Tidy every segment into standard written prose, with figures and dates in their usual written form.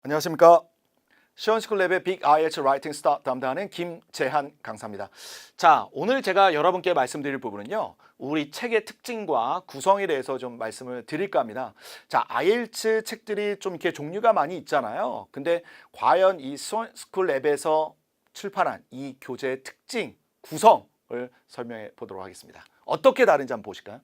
안녕하십니까. 시원스쿨랩의 빅 IELTS 라이팅 스타 담당하는 김재한 강사입니다. 자, 오늘 제가 여러분께 말씀드릴 부분은요, 우리 책의 특징과 구성에 대해서 좀 말씀을 드릴까 합니다. 자, IELTS 책들이 좀 이렇게 종류가 많이 있잖아요. 근데 과연 이 시원스쿨랩에서 출판한 이 교재의 특징, 구성을 설명해 보도록 하겠습니다. 어떻게 다른지 한번 보실까요?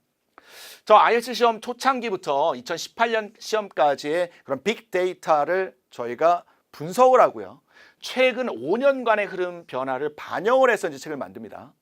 저 IELTS 시험 초창기부터 2018년 시험까지의 그런 빅데이터를 저희가 분석을 하고요. 최근 5년간의 흐름 변화를 반영을 해서 이제 책을 만듭니다.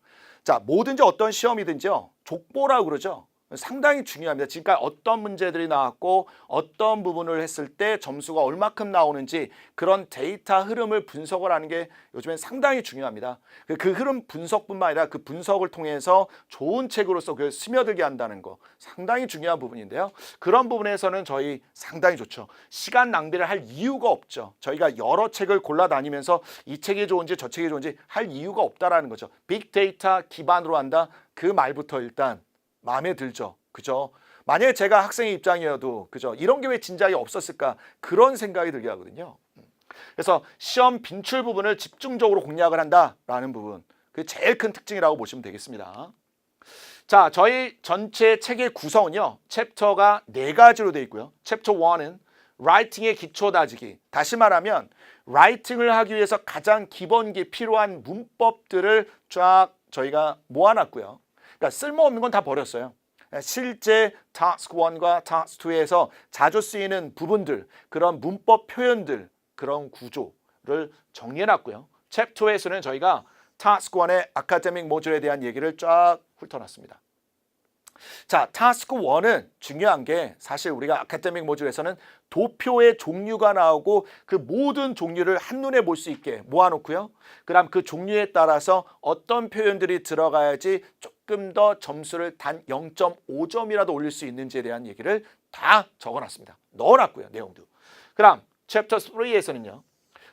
자, 뭐든지 어떤 시험이든지요, 족보라고 그러죠. 상당히 중요합니다. 지금까지 어떤 문제들이 나왔고 어떤 부분을 했을 때 점수가 얼마큼 나오는지 그런 데이터 흐름을 분석을 하는 게 요즘엔 상당히 중요합니다. 그 흐름 분석뿐만 아니라 그 분석을 통해서 좋은 책으로서 그걸 스며들게 한다는 거 상당히 중요한 부분인데요. 그런 부분에서는 저희 상당히 좋죠. 시간 낭비를 할 이유가 없죠. 저희가 여러 책을 골라다니면서 이 책이 좋은지 저 책이 좋은지 할 이유가 없다라는 거죠. 빅데이터 기반으로 한다. 그 말부터 일단 마음에 들죠. 그죠? 만약에 제가 학생의 입장이어도 그죠? 이런 게 왜 진작에 없었을까? 그런 생각이 들게 하거든요. 그래서 시험 빈출 부분을 집중적으로 공략을 한다라는 부분. 그게 제일 큰 특징이라고 보시면 되겠습니다. 자, 저희 전체 책의 구성은요. 챕터가 4가지로 되어 있고요. 챕터 1은 라이팅의 기초 다지기. 다시 말하면 라이팅을 하기 위해서 가장 기본기 필요한 문법들을 쫙 저희가 모아놨고요. 그러니까 쓸모없는 건 다 버렸어요. 실제 타스크 1과 타스크 2에서 자주 쓰이는 부분들, 그런 문법 표현들, 그런 구조를 정리해놨고요. 챕터 2에서는 저희가 타스크 1의 아카데믹 모듈에 대한 얘기를 쫙 훑어놨습니다. 자, 타스크 1은 중요한 게 사실 우리가 아카데믹 모듈에서는 도표의 종류가 나오고 그 모든 종류를 한눈에 볼 수 있게 모아놓고요. 그다음 그 종류에 따라서 어떤 표현들이 들어가야지 조금 더 점수를 단 0.5점이라도 올릴 수 있는지에 대한 얘기를 다 적어놨습니다. 넣어놨고요. 내용도. 그다음 챕터 3에서는요.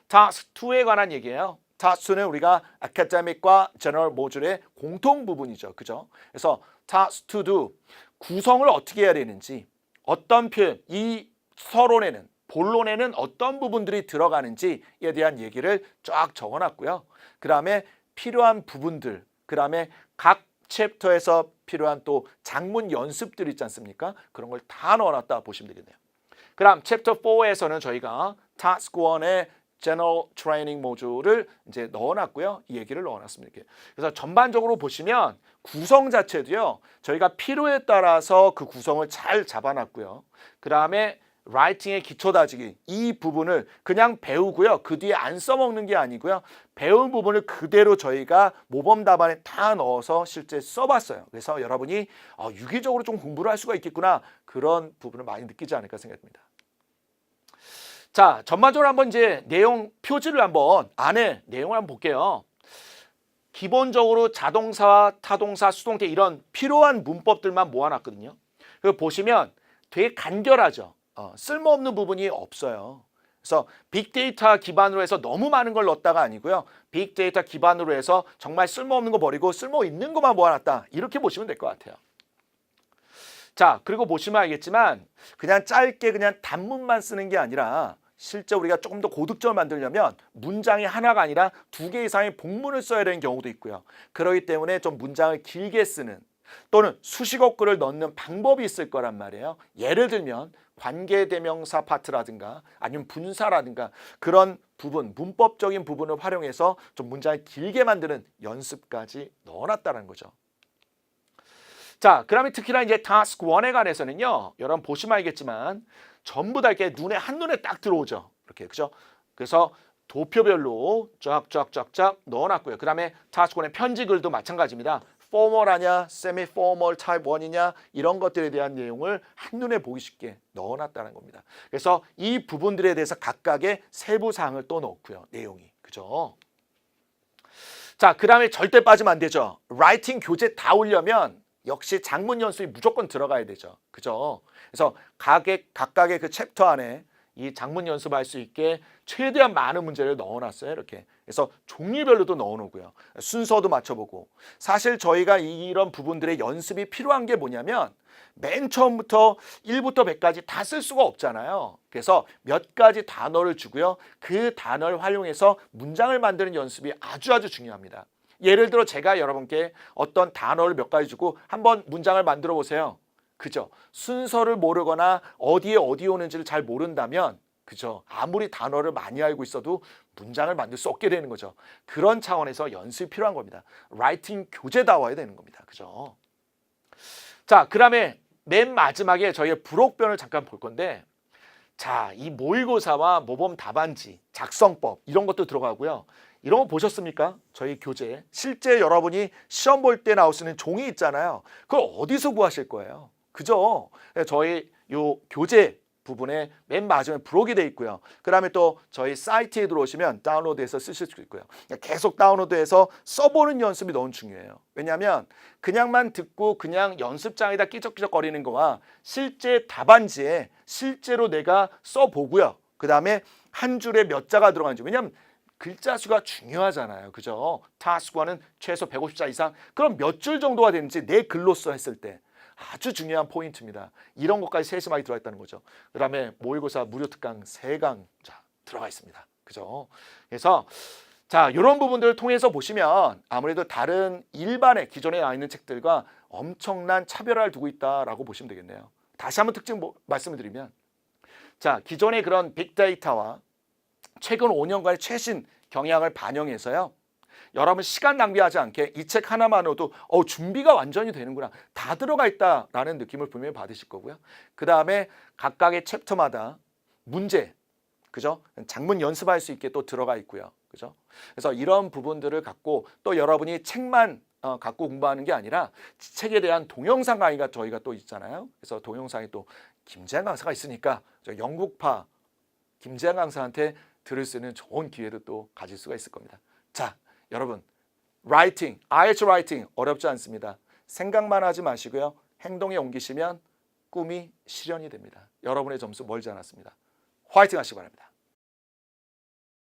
타스크 2에 관한 얘기예요. 타스크 2는 우리가 아카데믹과 제너럴 모듈의 공통 부분이죠. 그죠? 그래서 타스크 2도 구성을 어떻게 해야 되는지, 어떤 표현, 이 서론에는, 본론에는 어떤 부분들이 들어가는지에 대한 얘기를 쫙 적어놨고요. 그 다음에 필요한 부분들, 그 다음에 각 챕터에서 필요한 또 장문 연습들 있지 않습니까? 그런 걸 다 넣어놨다 보시면 되겠네요. 그 다음 챕터 4에서는 저희가 타스크 1의 제너럴 트레이닝 모듈을 이제 넣어놨고요. 이 얘기를 넣어놨습니다. 그래서 전반적으로 보시면 구성 자체도요. 저희가 필요에 따라서 그 구성을 잘 잡아놨고요. 그 다음에 라이팅의 기초 다지기 이 부분을 그냥 배우고요. 그 뒤에 안 써먹는 게 아니고요. 배운 부분을 그대로 저희가 모범 답안에 다 넣어서 실제 써봤어요. 그래서 여러분이 유기적으로 좀 공부를 할 수가 있겠구나. 그런 부분을 많이 느끼지 않을까 생각합니다. 자, 전반적으로 한번 이제 내용 표지를 한번 안에 내용을 한번 볼게요. 기본적으로 자동사와 타동사, 수동태 이런 필요한 문법들만 모아놨거든요. 그리고 보시면 되게 간결하죠. 쓸모없는 부분이 없어요. 그래서 빅데이터 기반으로 해서 너무 많은 걸 넣었다가 아니고요. 빅데이터 기반으로 해서 정말 쓸모없는 거 버리고 쓸모 있는 것만 모아놨다. 이렇게 보시면 될 것 같아요. 자, 그리고 보시면 알겠지만 그냥 짧게 그냥 단문만 쓰는 게 아니라 실제 우리가 조금 더 고득점을 만들려면 문장이 하나가 아니라 2개 이상의 복문을 써야 되는 경우도 있고요. 그렇기 때문에 좀 문장을 길게 쓰는 또는 수식어구를 넣는 방법이 있을 거란 말이에요. 예를 들면 관계대명사 파트라든가 아니면 분사라든가 그런 부분, 문법적인 부분을 활용해서 좀 문장을 길게 만드는 연습까지 넣어놨다는 거죠. 자, 그다음에 특히나 이제 타스크 1에 관해서는요. 여러분 보시면 알겠지만 전부 다 이렇게 한눈에 딱 들어오죠. 이렇게 그죠? 그래서 도표별로 쫙쫙쫙쫙 넣어놨고요. 그다음에 타스크 1의 편지글도 마찬가지입니다. 포멀하냐, 세미 포멀 타입 1이냐 이런 것들에 대한 내용을 한눈에 보기 쉽게 넣어놨다는 겁니다. 그래서 이 부분들에 대해서 각각의 세부 사항을 또 넣고요. 내용이 그죠? 자, 그다음에 절대 빠지면 안 되죠. 라이팅 교재 다 오려면 역시 장문 연습이 무조건 들어가야 되죠. 그죠? 그래서 각각의 그 챕터 안에 이 작문 연습할 수 있게 최대한 많은 문제를 넣어놨어요. 이렇게. 그래서 종류별로도 넣어놓고요. 순서도 맞춰보고. 사실 저희가 이런 부분들의 연습이 필요한 게 뭐냐면 맨 처음부터 1부터 100까지 다 쓸 수가 없잖아요. 그래서 몇 가지 단어를 주고요. 그 단어를 활용해서 문장을 만드는 연습이 아주 중요합니다. 예를 들어 제가 여러분께 어떤 단어를 몇 가지 주고 한번 문장을 만들어 보세요. 그죠? 순서를 모르거나 어디에 어디 오는지를 잘 모른다면 그죠? 아무리 단어를 많이 알고 있어도 문장을 만들 수 없게 되는 거죠. 그런 차원에서 연습이 필요한 겁니다. 라이팅 교재다워야 되는 겁니다. 그죠? 자, 그다음에 맨 마지막에 저희의 부록변을 잠깐 볼 건데 자, 이 모의고사와 모범 답안지, 작성법 이런 것도 들어가고요. 이런 거 보셨습니까? 저희 교재. 실제 여러분이 시험 볼 때 나올 수 있는 종이 있잖아요. 그걸 어디서 구하실 거예요? 그죠? 저희 요 교재 부분에 맨 마지막에 부록이 돼 있고요. 그 다음에 또 저희 사이트에 들어오시면 다운로드해서 쓰실 수 있고요. 계속 다운로드해서 써보는 연습이 너무 중요해요. 왜냐하면 그냥만 듣고 그냥 연습장에다 끼적끼적거리는 거와 실제 답안지에 실제로 내가 써보고요. 그 다음에 한 줄에 몇 자가 들어가는지. 왜냐하면 글자 수가 중요하잖아요. 그죠? 타스크는 최소 150자 이상. 그럼 몇 줄 정도가 되는지 내 글로써 했을 때 아주 중요한 포인트입니다. 이런 것까지 세심하게 들어가 있다는 거죠. 그 다음에 모의고사 무료 특강 3강 자, 들어가 있습니다. 그죠? 그래서 자, 이런 부분들을 통해서 보시면 아무래도 다른 일반의 기존에 나와 있는 책들과 엄청난 차별화를 두고 있다라고 보시면 되겠네요. 다시 한번 특징 말씀을 드리면 자, 기존의 그런 빅데이터와 최근 5년간의 최신 경향을 반영해서요. 여러분 시간 낭비하지 않게 이 책 하나만으로도 준비가 완전히 되는구나. 다 들어가 있다라는 느낌을 분명히 받으실 거고요. 그 다음에 각각의 챕터마다 문제, 그죠? 작문 연습할 수 있게 또 들어가 있고요. 그죠? 그래서 이런 부분들을 갖고 또 여러분이 책만 갖고 공부하는 게 아니라 책에 대한 동영상 강의가 저희가 또 있잖아요. 그래서 동영상에 또 김재한 강사가 있으니까 저 영국파 김재한 강사한테 들을 수 있는 좋은 기회도 또 가질 수가 있을 겁니다. 자, 여러분, 라이팅, IELTS 라이팅 어렵지 않습니다. 생각만 하지 마시고요. 행동에 옮기시면 꿈이 실현이 됩니다. 여러분의 점수 멀지 않았습니다. 화이팅 하시기 바랍니다.